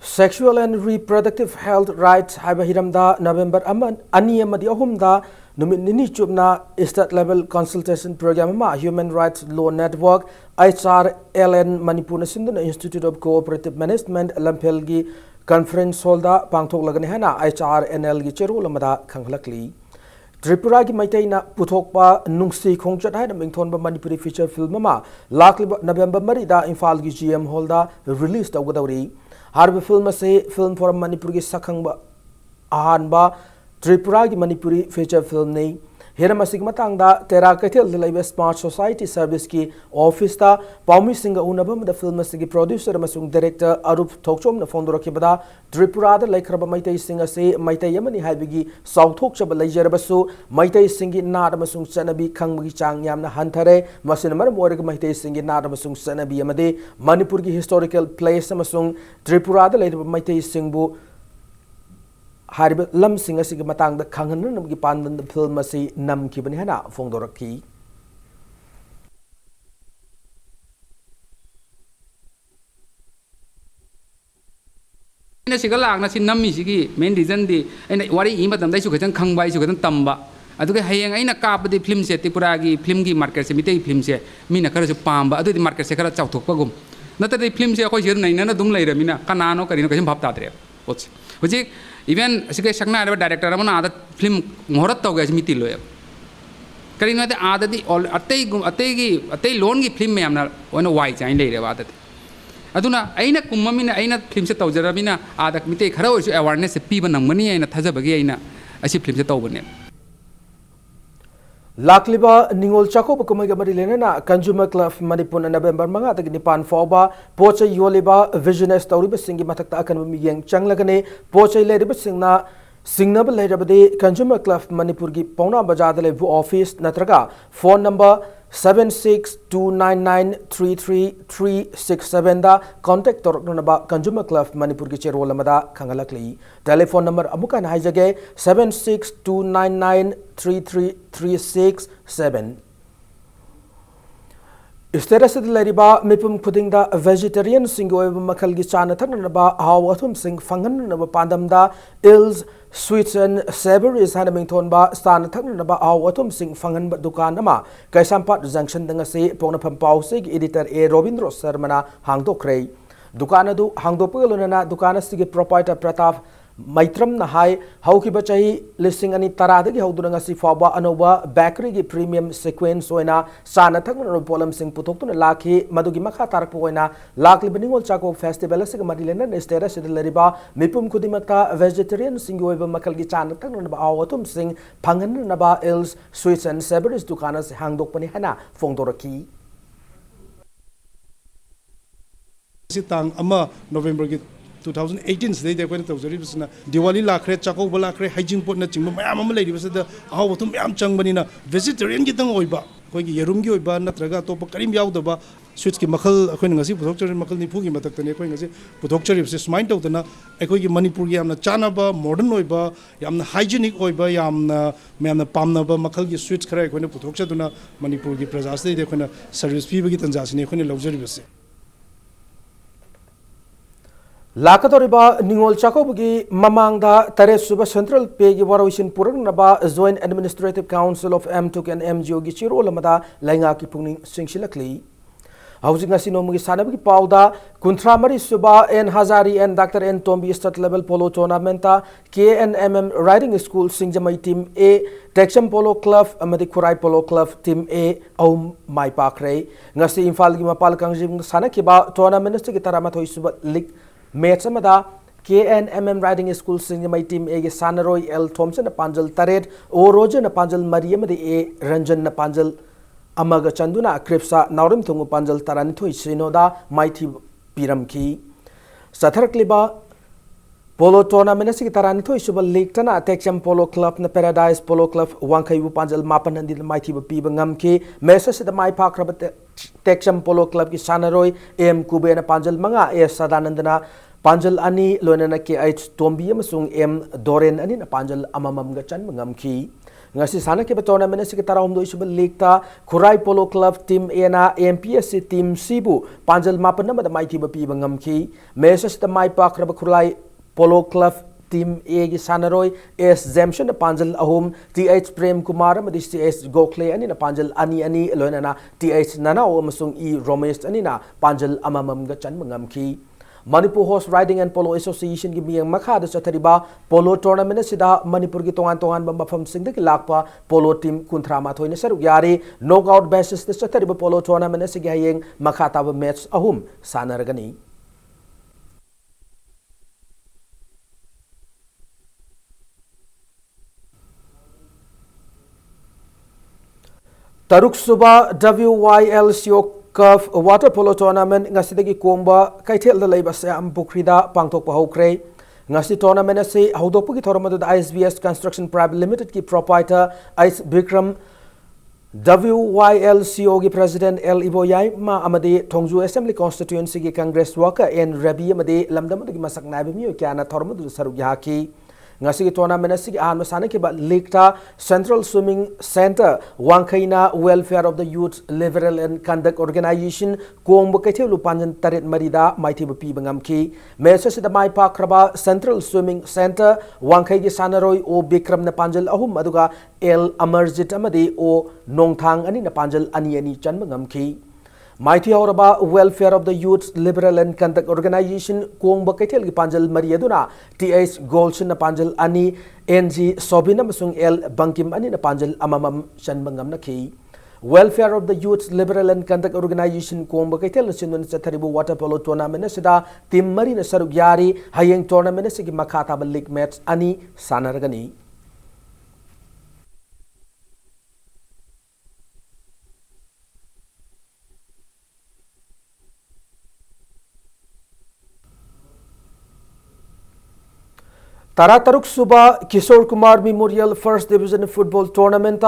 Sexual and Reproductive Health Rights haiba hiramda November ani amadi ahumda numit nini chupna state level consultation program ma Human Rights Law Network HRLN Manipur Sindhuna Institute of Cooperative Management Lampel gi conference hall da pangthok lagani hana HRNL gi cherul amada khanglakli Tripura ki maitai na puthokpa nungsi khongchat hai na mingthon ba Manipuri feature film ma lakli November mari da Imphal gi GM hall da release tawgadawri Harbi film से film forum Manipur की सखंग अहानबा त्रिपुरा की Manipuri feature film नहीं harem मतंगदा तेरा कैथल लेब smart society service की office पाउमी Singh उनब film की producer director अरूप थोक्चोम फोंदोरखिबदा त्रिपुरा लेखरब मैतई सिंह से मैतई अमनी हाइबिगी सौथोक्चब लेजरबसु मैतई सिंह नाट अमसुंग चनबी खंगबगी चांग यामना हंथरे मसिन मरम ओरग मैतई सिंह नाट अमसुंग चनबी अमदे मणिपुर की हिस्टोरिकल प्लेस अमसुंग त्रिपुरा लेरब मैतई सिंहबु हारिब लम सिंह असि के मतंग द खंगन की पानबन फिल्म असि नम की बने हना फोंदोरखी ina siga lakna si nammi sigi main reason di ina wari i matam dai su khatan khangbai su khatan tamba aduge hayeng aina kapadi film se tipura gi film gi market se mitei film se mina khara su pamba adu di market se khara chauthok pagum nata di film se khoi jir nai na dum lai ramina kanano karino kasim bhap ta dre och hoji even asige sakna araba director amana ada film ngorat tau ga miti loya karino ate ada di atei loan gi film me amna ona wai chain lai re wa ada aduna aina kummamina aina film se tawjarabina ada mitei khara oisu awareness se piba nangmani aina thajabagi aina asi film se tawbane Lakliba Ningol Chako Pukumega Marilena, Consumer Club Manipur November Manga, the Nipan Foba, Pocha Yoliba, Visionist Tauriba Singi Mataka Akami Yang Changlagane, Pocha Lady Singna, Singnable Lady Consumer Club Manipurgi, Pona Bajadale Office Natraga, phone number 7629933367 da contact toroknaba Consumer Club Manipur ki cherol amada khangalakli telephone number amukan haijage 7629933367 Status de lariba mipum khudingda vegetarian singo makal gi chana thanaba haw athum sing fangan naba pandamda ills sweets and savories hanaming thonba stan thanaba haw athum sing fangan ba dukan ama kaisampat junction danga se pongna pham pause gi editor A Robindro Sharmana hangdokre dukan adu hangdopulona dukan sigi proprietor Pratap Maitram na hai haukiba chahi listing ani taradagi haudunanga si faba anova bakery gi premium sequence oina sana thakna polam sing putoktuna lakhi madugi makha tarakpo oina lakli beningol chako festival asig madilena nestera sidlariba mipum kudimakta vegetarian singi oiba makal gi chana thakna ba awatum sing phangan na ba els sweets and savories dukana se hangdok pani hana fongdoraki tang ama November ki 2018 से देखो ना तो जरूरी बस ना दिवाली लाखरे चाको बला लाखरे hygiene pot ना चिंग ma'am हम लेडी बस द हाउ तुम मैम चंग बनी ना वेजिटेरियन की तंग ओइबा कोई की यरुम की ओइबा नत्रगा तो करीम याव दबा स्वीट्स की मखल अखोन ngasi पुथोक्चर मखल निफु की मतक तने कोई ngasi पुथोक्चर से स्माइंड तौतना अखोई की मणिपुर की यामना चानाबा मॉडर्न ओइबा यामना हाइजीनिक ओइबा यामना मैमना पामनाबा मखल की स्वीट्स खरा अखोने पुथोक्चर दुना मणिपुर की प्रजा से देखोना सर्विस पीबा की तंजासने अखोने luxury bus Lakatoriba Ningol Chakobugi Mamangda Tare Suba Central Pegi Waroishin Puranaba Joint Administrative Council of M2 and MGO Gichiro Lamada Langa Kipuning Singshilakli. Housing Asinomugi Sanabiki Pauda, Kuntramari Suba and Hazari and Dr. N. Tombi State Level Polo Tournamenta, KNMM Riding School Singjamai Team A, Texam Polo Club, Amadi Kurai Polo Club Team A, Aum Mai Pakre, Nasi Infal Gimapal Kangjim Sanakiba, Tournament Gitaramato Suba League. Match amada KNMM Riding School Sinjamai Team A Sanaroy L Thompson Panjal Tared O Roger Panjal Mariamadi A Ranjan Panjal Amaga Chanduna Kripsa Naurim Tungu Panjal Taranithu Sinoda Mighty Piramki Satharkliba Polo Tournament Taranithu Suba League Tana Texam Polo Club na Paradise Polo Club Wankayu Panjal Mapan and the Mighty Pibangamki Message the Mai Park Texam Polo Club ki Sanaroy M Kube na Panjal Manga A Sadanandana Panjal Ani Lonana K.H. Tombi Masung M. Doren Ani na Panjal Amamam Gachan Mangamki. Ngasi sana ke tournament si Taram do Isubal League ta Kurai Polo Club Team A na MPSC Team Cebu Panjal Mapan na Mighty Bapi Bangamki. Message the Mai Park Kurai Polo Club Team A ki Sanaroy S. Zemshan na Panjal Ahum T.H. Prem Kumar Madis T.H. Gokhale Ani na Panjal Ani Lonana T.H. Nanao Masung E. Romesh Ani na Panjal Amamam Gachan Mangamki. Manipur Horse Riding and Polo Association ki miyang makhada sa tariba polo tournament sida Manipur ki tongan mafam sing ki lakpa polo team kuntrama thoy na saruk yari knockout basis sa tariba polo tournament sige hayeng makhata ba match ahum sanaragani Taruk Suba WYLCO Cup Water Polo Tournament ngasidagi komba kaithel da leiba se am bukrida pangtok pahokre ngasi tournament ase haudokpugi thoramadu da ISBS Construction Private Limited ki proprietor Is Bikram WYLCO ki president L Iboyai ma amade Thongju Assembly Constituency ki Congress worker N Rabi amade lamdam gi masak naibe mi kyana thoramadu saruk yaki ngasi tournament asigi an masana ke ba Lekta Central Swimming Center Wangkhaina Welfare of the Youth Liberal and Conduct Organization Kongbo kaithelu panjan taret marida maithi ba pi bangam ki message da mai pa kraba Central Swimming Center Wangkhai gi Sanaroi O Bikram na panjal ahum aduga L Amarjit amadi O Nongthang ani na panjal ani chan bangam ki Mighty Auraba Welfare of the Youth Liberal and Conduct Organization Kongba Kaithel ki Panjal Mariaduna TH Golson na Panjal Ani NG Sobina Masung L Bangkim Ani na Panjal Amamam Shanbangam na ki Welfare of the Youth Liberal and Conduct Organization Kongba Kaithel Sinun sa Taribu Water Polo Tournament na sida Team Mari na Sarugyari Hayeng Tournament na sige Makata ba League Match Ani Sanaragani Tarataruk Suba Kishore Kumar Memorial First Division Football Tournament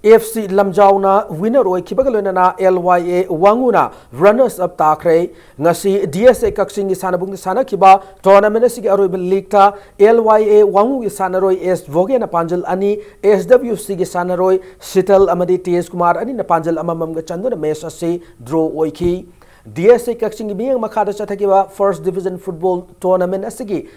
FC Lamjauna winner oi kibagalona LYA Wanguna runners up takre ngasi DSA Kaksing sanabung sana kiba tournament asigi aroib league ta LYA Wangu sanaroi S Voge na Panjal ani SWC gi sanaroi Sital amadi TS Kumar ani na Panjal amamam ga chanduna match ase draw oiki DSA Kaksing biyang makada chathakiba First Division Football Tournament asigi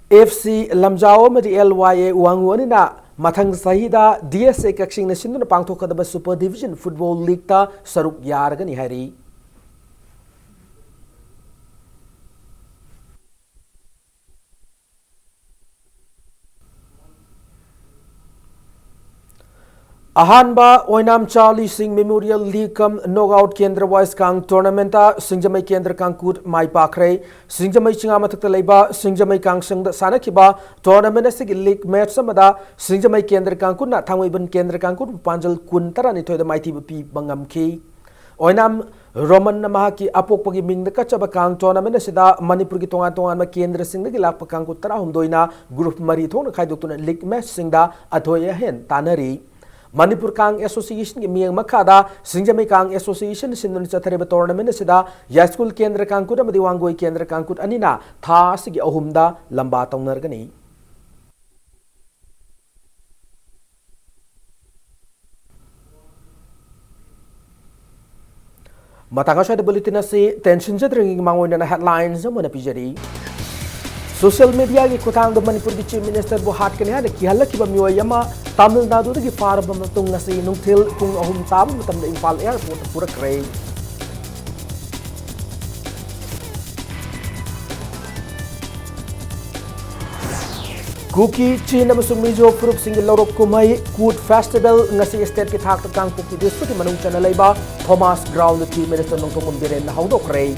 FC Lamjao madi LYA Wanguani na mathang sahida DSA Kaksing na sinduna pangthokadaba Super Division Football League ta saruk yargani hari Ahanba Oinam Charlie Singh Memorial League Kam Knockout Kendra Wise Kang Tournament Singjamai Kendra Kangkut Mai Pakre Singjamai Chingamatak Leba Singjamai Kang Sing the Sanakiba Tournament Sig League Match Samada Singjamai Kendra Kangkut na Tangwiban Kendra Kangkut Panjal Kuntara to the Mighty Pi Bangam Ki Oinam Roman Namahaki Apokpagi Ming the Kachaba Kang Tournament Sida Manipuri Tongan Kendra Sing the Gilap Kangkutara Humdoina Group Mariton Kaidutun League Match Singda Atoya Hen Tanari Manipur Kang Association ki miyang makada Singjamai Kang Association sinun chathare tournament sida ya school kendra kangkut amadi wangoi kendra kangkut anina tha sigi ahumda lamba tongnar matanga sa bulletin si tension jadring mangoy na headlines mo na pijari Social media ki kutang do Manipur ki Chief Minister bo hat kani hana ki halak ki ba miyoy yama Tamil Nadu ki far ba matung nasi nungtil kung ahum tab matam da Impal Airport pura kray Kuki China masung Mizo Frup Singgil Lorop Kumay Coot Festival ngasi state ki thak takang Kuki District ki manung channel ba Thomas Ground the Chief Minister nung tungum diren na hawdo kray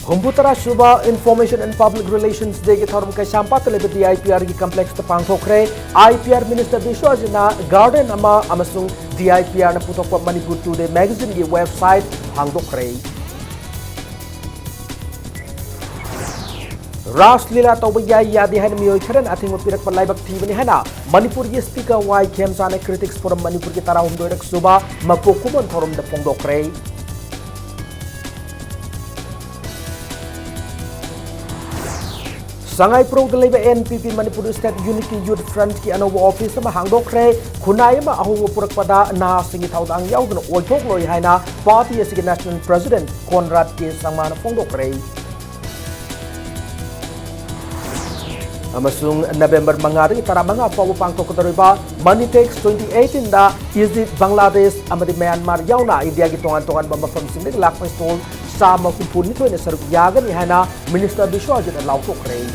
Humputara Suba Information and Public Relations Day ki thorum kay sampat lebe di IPR ki complex ta pangthokre IPR Minister Bishwajina Garden ama amasung di IPR na putok pa Manipur Today magazine ki website hangdokre Ras Lila Tawaya Yadi Han Miyoy Karen ating mapirak palaybak TV ni Hana Manipur ki speaker Y Kemsane critics forum Manipur ki tarahum doirak Suba magpukuman thorum da pongdokre Sangai Pro the Labour NPP Manipur State Unity Youth Front ki anobo office ma hangdokre khunai ma ahung purak pada na singi thaudang yaudna oithok loi haina party asigi national president Conrad K Sangman phongdokre amasung November mangari taramanga pawu pangtok kodoriba Manitex 2018 da Egypt Bangladesh amadi Myanmar yauna India ki tongan ba mafam sing lak pistol sama kumpuni to ne saruk yagan haina minister Bishwajit lautok rei